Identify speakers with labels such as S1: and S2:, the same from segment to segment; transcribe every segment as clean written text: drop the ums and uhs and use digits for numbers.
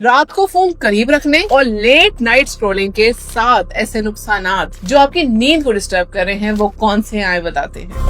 S1: रात को फोन करीब रखने और लेट नाइट स्क्रॉलिंग के साथ ऐसे नुकसानात जो आपकी नींद को डिस्टर्ब कर रहे हैं वो कौन से हैं आए बताते हैं।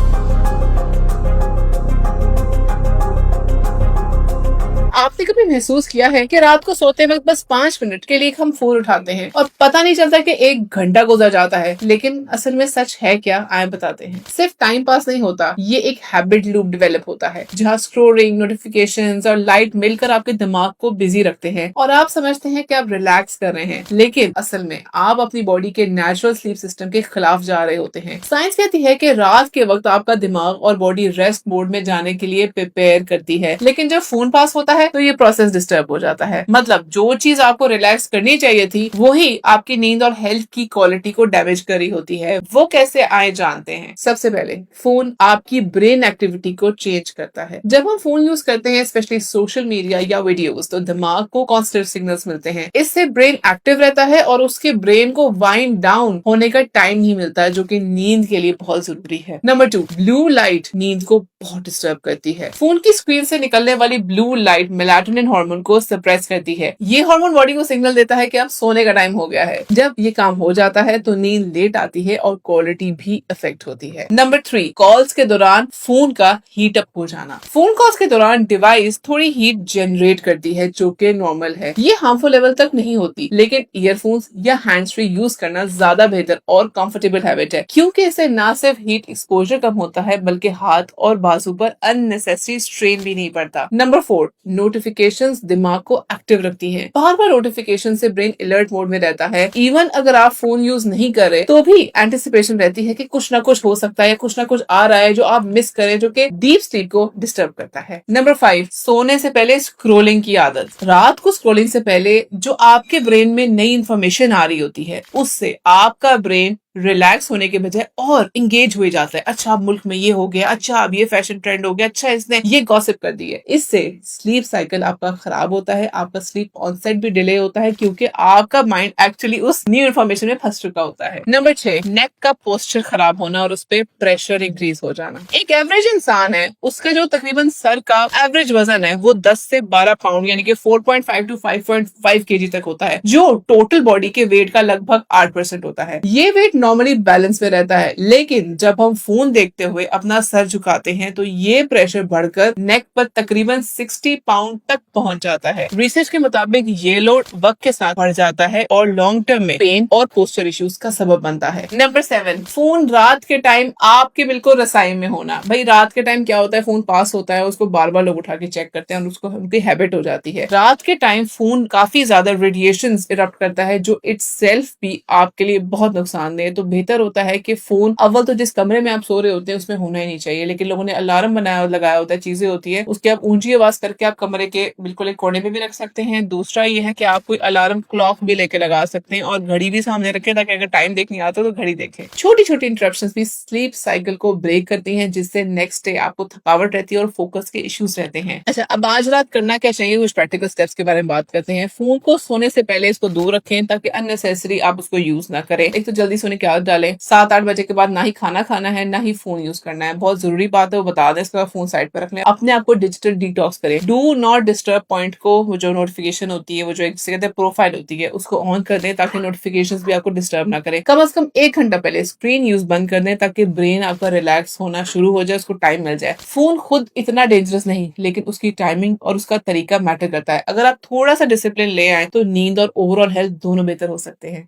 S1: आपने कभी महसूस किया है कि रात को सोते वक्त बस 5 मिनट के लिए हम फोन उठाते हैं और पता नहीं चलता कि 1 घंटा गुजर जाता है, लेकिन असल में सच है क्या आए बताते हैं। सिर्फ टाइम पास नहीं होता, ये एक हैबिट लूप डेवलप होता है जहाँ स्क्रोलिंग, नोटिफिकेशंस और लाइट मिलकर आपके दिमाग को बिजी रखते हैं और आप समझते हैं कि आप रिलैक्स कर रहे हैं, लेकिन असल में आप अपनी बॉडी के नेचुरल स्लीप सिस्टम के खिलाफ जा रहे होते हैं। साइंस कहती है कि रात के वक्त आपका दिमाग और बॉडी रेस्ट मोड में जाने के लिए प्रिपेयर करती है, लेकिन जब फोन पास होता है तो ये प्रोसेस डिस्टर्ब हो जाता है। मतलब जो चीज आपको रिलैक्स करनी चाहिए थी वही आपकी नींद और हेल्थ की क्वालिटी को डैमेज कर रही होती है। वो कैसे आए जानते हैं। सबसे पहले फोन आपकी ब्रेन एक्टिविटी को चेंज करता है। जब हम फोन यूज करते हैं, स्पेशली सोशल मीडिया या वीडियोस, तो दिमाग को कॉन्स्टेंट सिग्नल्स मिलते हैं। इससे ब्रेन एक्टिव रहता है और उसके ब्रेन को वाइंड डाउन होने का टाइम नहीं मिलता है, जो कि नींद के लिए बहुत जरूरी है। नंबर 2, ब्लू लाइट नींद को बहुत डिस्टर्ब करती है। फोन की स्क्रीन से निकलने वाली ब्लू लाइट मेलाटोनिन हार्मोन को सप्रेस करती है। ये हार्मोन बॉडी को सिग्नल देता है कि अब सोने का टाइम हो गया है। जब ये काम हो जाता है तो नींद लेट आती है और क्वालिटी भी अफेक्ट होती है। नंबर 3, कॉल्स के दौरान फोन का हीट अप हो जाना। फोन कॉल्स के दौरान डिवाइस थोड़ी हीट जनरेट करती है, जो कि नॉर्मल है। ये हार्मफुल लेवल तक नहीं होती, लेकिन ईयरफोन्स या हैंड्स फ्री यूज करना ज्यादा बेहतर और कंफर्टेबल हैबिट है, क्योंकि इससे न सिर्फ हीट एक्सपोजर कम होता है बल्कि हाथ और बाजू पर अननेसेसरी स्ट्रेन भी नहीं पड़ता। नंबर 4, नोटिफिकेशंस दिमाग को एक्टिव रखती हैं। बार बार नोटिफिकेशन से ब्रेन अलर्ट मोड में रहता है। इवन अगर आप फोन यूज नहीं कर रहे तो भी एंटिसिपेशन रहती है कि कुछ ना कुछ हो सकता है या कुछ ना कुछ आ रहा है जो आप मिस करें, जो कि डीप स्लीप को डिस्टर्ब करता है। नंबर 5, सोने से पहले स्क्रोलिंग की आदत। रात को स्क्रोलिंग से पहले जो आपके ब्रेन में नई इंफॉर्मेशन आ रही होती है, उससे आपका ब्रेन रिलैक्स होने के बजाय और इंगेज हुए जाता है। अच्छा अब मुल्क में ये हो गया, अच्छा अब ये फैशन ट्रेंड हो गया, अच्छा इसने ये गॉसिप कर दी है। इससे स्लीप साइकिल आपका खराब होता है, आपका स्लीप ऑनसेट भी डिले होता है, क्योंकि आपका माइंड एक्चुअली उस न्यू इन्फॉर्मेशन में फंस चुका होता है। नंबर 6, नेक का पोस्चर खराब होना और उस पर प्रेशर इंक्रीज हो जाना। एक एवरेज इंसान है, उसका जो तकरीबन सर का एवरेज वजन है वो 10 से 12 पाउंड यानी कि 4.5 टू 5.5 केजी तक होता है, जो टोटल बॉडी के वेट का लगभग 8% होता है। ये वेट नॉर्मली बैलेंस में रहता है, लेकिन जब हम फोन देखते हुए अपना सर झुकाते हैं तो ये प्रेशर बढ़कर नेक पर तकरीबन 60 पाउंड तक पहुंच जाता है। रिसर्च के मुताबिक ये लोड वक्त के साथ बढ़ जाता है और लॉन्ग टर्म में पेन और पोस्चर इश्यूज का सबब बनता है। नंबर 7, फोन रात के टाइम आपके बिल्कुल रसाई में होना। भाई रात के टाइम क्या होता है, फोन पास होता है, उसको बार बार लोग उठा के चेक करते हैं और उसको उनकी हैबिट हो जाती है। रात के टाइम फोन काफी ज्यादा रेडिएशन इरप्ट करता है, जो इटसेल्फ भी आपके लिए बहुत नुकसानदेह। तो बेहतर होता है कि फोन अव्वल तो जिस कमरे में आप सो रहे होते हैं उसमें होना ही नहीं चाहिए, लेकिन लोगों ने अलार्म बनाया लगाया होता है, चीजें होती है, उसके आप ऊंची आवाज करके आप कमरे के बिल्कुल एक कोने में भी रख सकते हैं। दूसरा ये है कि आप कोई अलार्म क्लॉक भी लेके लगा सकते हैं और घड़ी भी सामने रखें, ताकि अगर टाइम देखने आता तो घड़ी देखें। छोटी छोटी इंटरप्शंस भी स्लीप साइकिल को ब्रेक करती हैं, जिससे नेक्स्ट डे आपको थकावट रहती है और फोकस के इश्यूज रहते हैं। अच्छा अब आज रात करना क्या चाहिए, कुछ प्रैक्टिकल स्टेप्स के बारे में बात करते हैं। फोन को सोने से पहले इसको दूर रखें ताकि अननेसेसरी आप उसको यूज ना करें। एक तो जल्दी सोने की आदत डालें। 7-8 बजे के बाद ना ही खाना खाना है, ना ही फोन यूज करना है। बहुत जरूरी बात है, वो बता दें। इसके बाद फोन साइड पर रख लें। अपने आप को डिजिटल डिटॉक्स करें। डू नॉट डिस्टर्ब पॉइंट को, वो जो नोटिफिकेशन होती है, वो जो एक कहते हैं प्रोफाइल होती है, उसको ऑन कर दें ताकि नोटिफिकेशंस भी आपको डिस्टर्ब ना करें। कम से कम 1 घंटा पहले स्क्रीन यूज बंद कर दें ताकि ब्रेन आपका रिलैक्स होना शुरू हो जाए, उसको टाइम मिल जाए। फोन खुद इतना डेंजरस नहीं, लेकिन उसकी टाइमिंग और उसका तरीका मैटर करता है। अगर आप थोड़ा सा डिसिप्लिन ले आए तो नींद और ओवरऑल हेल्थ दोनों बेहतर हो सकते हैं।